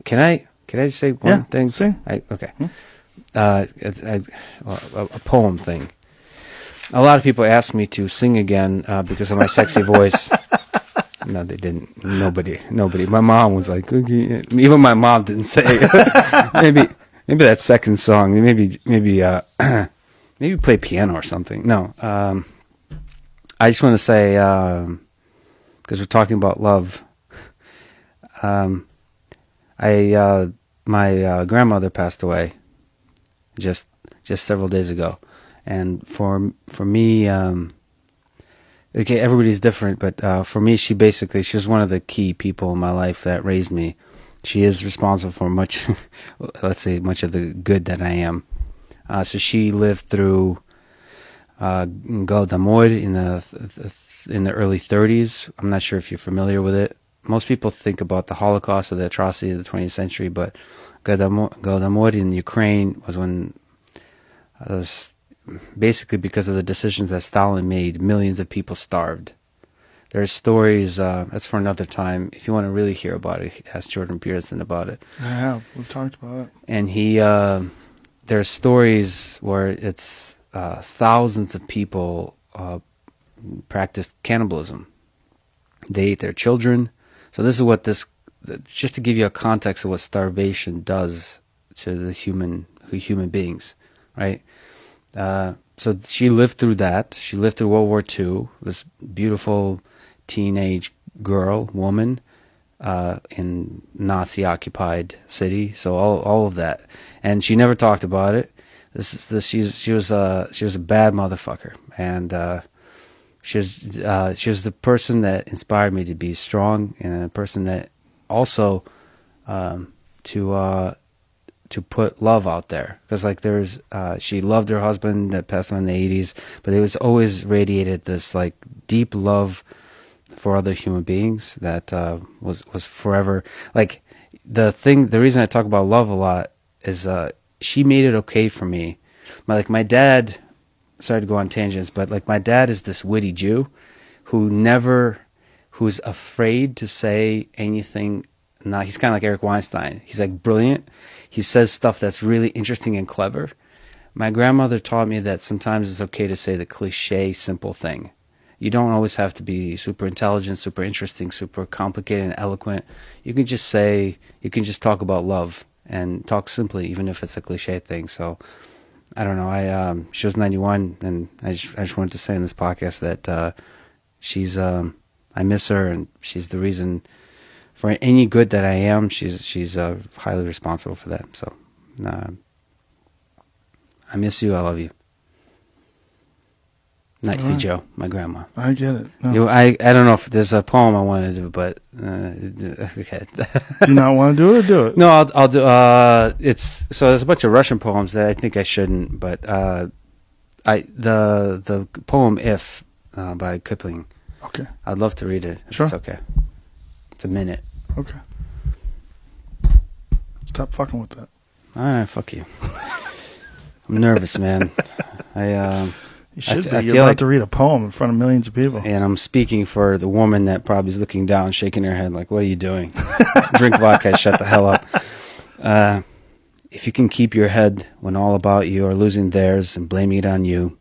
Can I say one thing? Sing. Okay. A poem thing. A lot of people ask me to sing again because of my sexy voice. No, they didn't. Nobody. My mom was like, okay. Even my mom didn't say it. maybe that second song. Maybe play piano or something. No. I just want to say, because we're talking about love. My grandmother passed away just several days ago, and for me, okay, everybody's different, but for me, she was one of the key people in my life that raised me. She is responsible for much, let's say, much of the good that I am. So she lived through Golodomor in the early 30s. I'm not sure if you're familiar with it. Most people think about the Holocaust or the atrocity of the 20th century, but Golodomor in Ukraine was when, basically because of the decisions that Stalin made, millions of people starved. There's stories, that's for another time. If you want to really hear about it, ask Jordan Peterson about it. I have. We've talked about it. And there are stories where it's thousands of people practiced cannibalism. They ate their children. So this is what just to give you a context of what starvation does to the human beings, right? So she lived through that. She lived through World War II. This beautiful teenage woman, in Nazi-occupied city. So all of that, and she never talked about it. She was a bad motherfucker, and she was the person that inspired me to be strong, and a person that also to put love out there, because like she loved her husband that passed away in the 80s, but it was always radiated this like deep love for other human beings that was forever. Like the reason I talk about love a lot is she made it okay for me. My dad, sorry to go on tangents, but like my dad is this witty Jew who's afraid to say anything. Now he's kind of like Eric Weinstein. He's like brilliant. He says stuff that's really interesting and clever. My grandmother taught me that sometimes it's okay to say the cliche, simple thing. You don't always have to be super intelligent, super interesting, super complicated and eloquent. You can just talk about love and talk simply, even if it's a cliche thing. So I don't know. She was 91, and I just wanted to say in this podcast that she's I miss her, and she's the reason for any good that I am. She's highly responsible for that. So I miss you. I love you. Not you, Joe. My grandma. I get it. No. I don't know if there's a poem I want to do, but okay. Do you not want to do it, or do it? No, I'll do. There's a bunch of Russian poems that I think I shouldn't, but the poem "If" by Kipling. Okay. I'd love to read it. If Sure. It's okay. It's a minute. Okay. Stop fucking with that. All right, fuck you. I'm nervous, man. You should be. You're about to read a poem in front of millions of people. And I'm speaking for the woman that probably is looking down, shaking her head like, what are you doing? Drink vodka, shut the hell up. If you can keep your head when all about you are losing theirs and blaming it on you,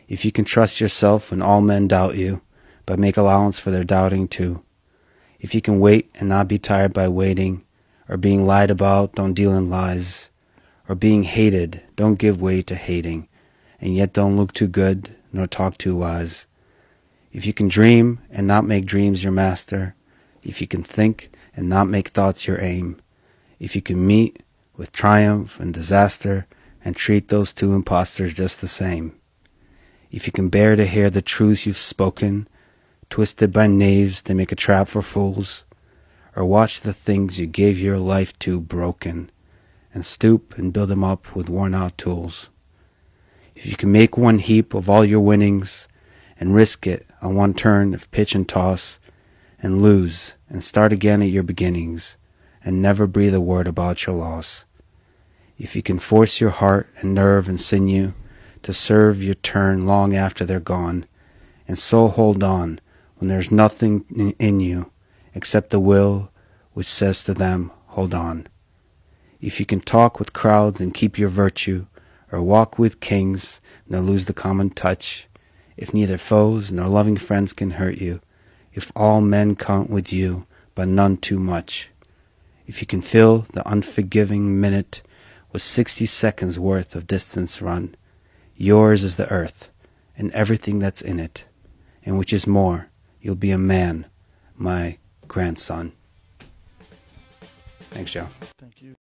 if you can trust yourself when all men doubt you, but make allowance for their doubting too, if you can wait and not be tired by waiting, or being lied about, don't deal in lies, or being hated, don't give way to hating, and yet don't look too good, nor talk too wise. If you can dream and not make dreams your master, if you can think and not make thoughts your aim, if you can meet with triumph and disaster and treat those two impostors just the same, if you can bear to hear the truth you've spoken, twisted by knaves they make a trap for fools, or watch the things you gave your life to broken, and stoop and build them up with worn-out tools. If you can make one heap of all your winnings and risk it on one turn of pitch and toss, and lose and start again at your beginnings and never breathe a word about your loss. If you can force your heart and nerve and sinew to serve your turn long after they're gone, and so hold on when there's nothing in you except the will which says to them, hold on. If you can talk with crowds and keep your virtue, or walk with kings, nor lose the common touch, if neither foes nor loving friends can hurt you, if all men count with you, but none too much, if you can fill the unforgiving minute with 60 seconds worth of distance run, yours is the earth, and everything that's in it, and which is more, you'll be a man, my grandson. Thanks, Joe. Thank you.